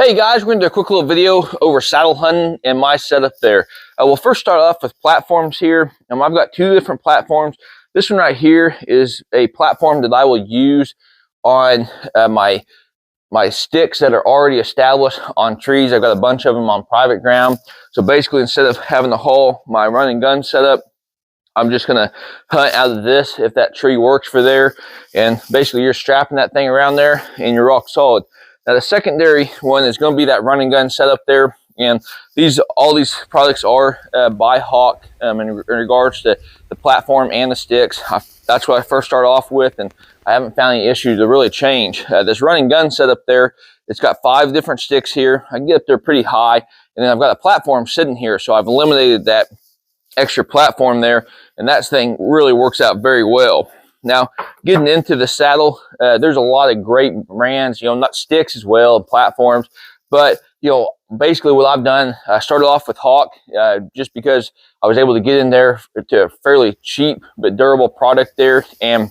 Hey guys, we're going to do a quick little video over saddle hunting and my setup there. We'll first start off with platforms here. I've got two different platforms. This one right here is a platform that I will use on my sticks that are already established on trees. I've got a bunch of them on private ground. So basically, instead of having to haul my run and gun setup, I'm just going to hunt out of this if that tree works for there. And basically, you're strapping that thing around there and you're rock solid. Now the secondary one is going to be that run and gun setup there, and all these products are by Hawk in regards to the platform and the sticks. That's what I first started off with, and I haven't found any issues to really change. This run and gun setup there, it's got 5 different sticks here. I can get up there pretty high, and then I've got a platform sitting here, so I've eliminated that extra platform there, and that thing really works out very well. Now, getting into the saddle, there's a lot of great brands, not sticks as well, and platforms. But, basically what I've done, I started off with Hawk just because I was able to get in there to a fairly cheap but durable product there. And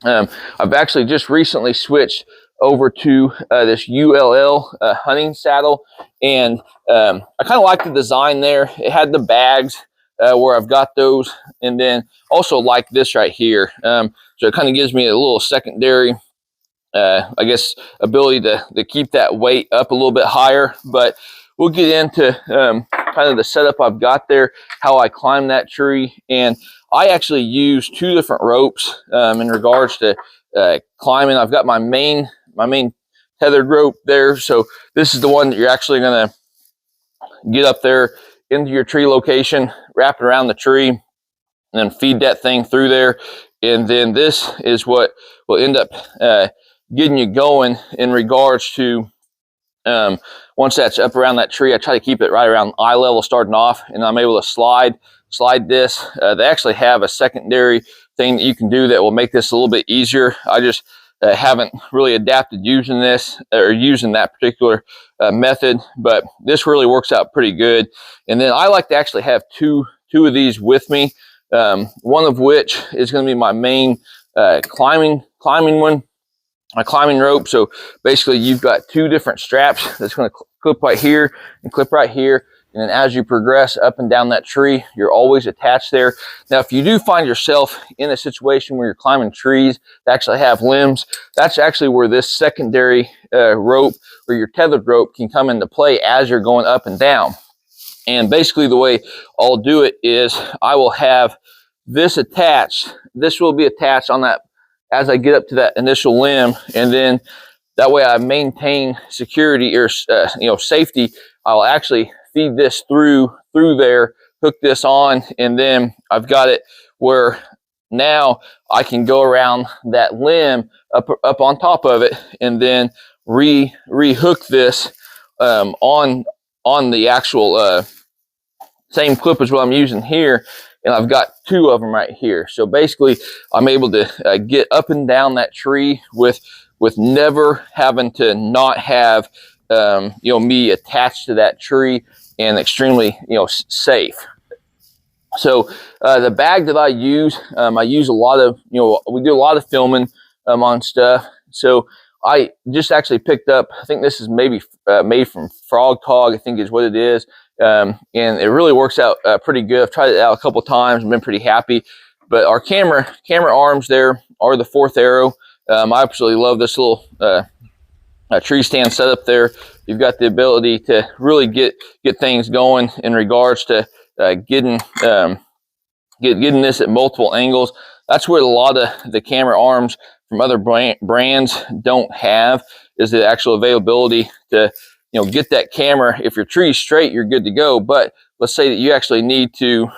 I've actually just recently switched over to this ULL hunting saddle. And I kind of like the design there. It had the bags where I've got those, and then also like this right here. So it kind of gives me a little secondary, I guess, ability to keep that weight up a little bit higher. But we'll get into kind of the setup I've got there, how I climb that tree. And I actually use 2 different ropes in regards to climbing. I've got my main tethered rope there. So this is the one that you're actually going to get up there into your tree location, wrap it around the tree, and then feed that thing through there. And then this is what will end up getting you going in regards to once that's up around that tree. I try to keep it right around eye level starting off, and I'm able to slide this. They actually have a secondary thing that you can do that will make this a little bit easier. I just haven't really adapted using this or using that particular method, but this really works out pretty good. And then I like to actually have two of these with me. One of which is going to be my main climbing one, my climbing rope. So basically you've got 2 different straps that's going to clip right here and clip right here. And then as you progress up and down that tree, you're always attached there. Now, if you do find yourself in a situation where you're climbing trees that actually have limbs, that's actually where this secondary rope or your tethered rope can come into play as you're going up and down. And basically the way I'll do it is I will have this attached. This will be attached on that as I get up to that initial limb. And then that way I maintain security or, safety. I'll actually feed this through there, hook this on, and then I've got it where now I can go around that limb up on top of it, and then re-hook this on the actual same clip as what I'm using here, and I've got 2 of them right here. So basically I'm able to get up and down that tree with never having to not have me attached to that tree, and extremely safe. So the bag that I use a lot of, we do a lot of filming on stuff. So I just actually picked up, I think this is maybe made from Frog Tog, I think is what it is. And it really works out pretty good. I've tried it out a couple times and been pretty happy. But our camera arms there are the 4th arrow. I absolutely love this little tree stand setup there. You've got the ability to really get things going in regards to getting this at multiple angles. That's what a lot of the camera arms from other brands don't have, is the actual availability to get that camera. If your tree's straight, you're good to go. But let's say that you actually need to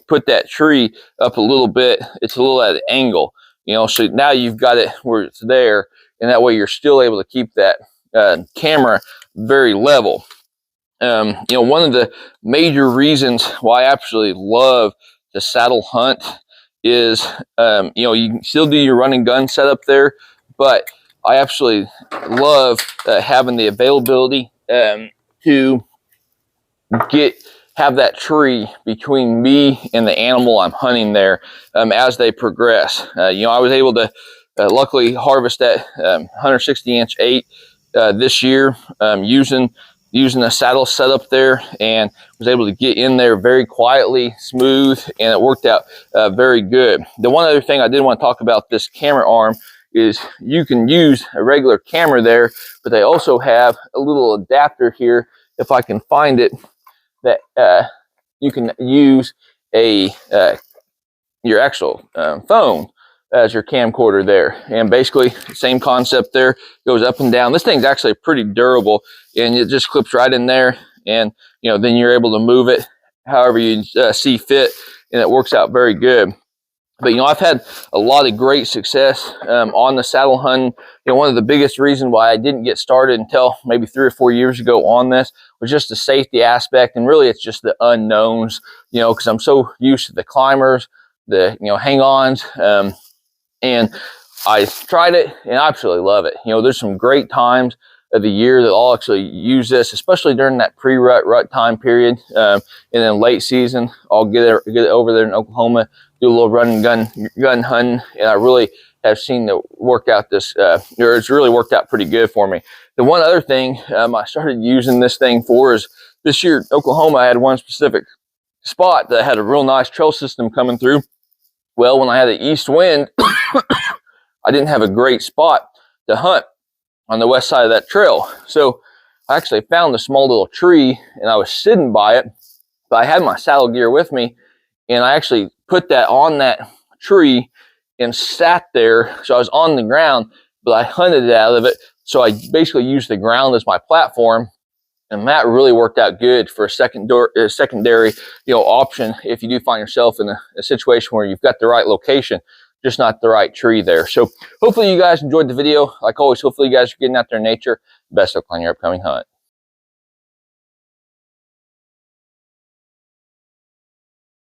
put that tree up a little bit. It's a little at an angle, so now you've got it where it's there, and that way you're still able to keep that camera very level. One of the major reasons why I absolutely love to saddle hunt is you can still do your run and gun setup there, but I absolutely love having the availability to have that tree between me and the animal I'm hunting there as they progress. I was able to luckily harvest that 160-inch 8 this year using a saddle setup there, and was able to get in there very quietly, smooth, and it worked out very good. The one other thing I did want to talk about this camera arm is you can use a regular camera there, but they also have a little adapter here, if I can find it, that you can use your actual phone as your camcorder there. And basically same concept there, goes up and down. This thing's actually pretty durable, and it just clips right in there, and then you're able to move it however you see fit, and it works out very good. But I've had a lot of great success on the saddle hunting. One of the biggest reasons why I didn't get started until maybe 3 or 4 years ago on this was just the safety aspect, and really it's just the unknowns, because I'm so used to the climbers, the hang-ons, and I tried it and I absolutely love it. There's some great times of the year that I'll actually use this, especially during that rut time period, and then late season I'll get it over there in Oklahoma, do a little run and gun hunting, and I really have seen it work out it's really worked out pretty good for me. The one other thing I started using this thing for is this year in Oklahoma, I had one specific spot that had a real nice trail system coming through. Well, when I had the east wind, I didn't have a great spot to hunt on the west side of that trail. So I actually found a small little tree, and I was sitting by it, but I had my saddle gear with me, and I actually put that on that tree and sat there. So I was on the ground, but I hunted it out of it. So I basically used the ground as my platform, and that really worked out good for a secondary option if you do find yourself in a situation where you've got the right location, just not the right tree there. So hopefully you guys enjoyed the video. Like always, hopefully you guys are getting out there in nature. Best of luck on your upcoming hunt.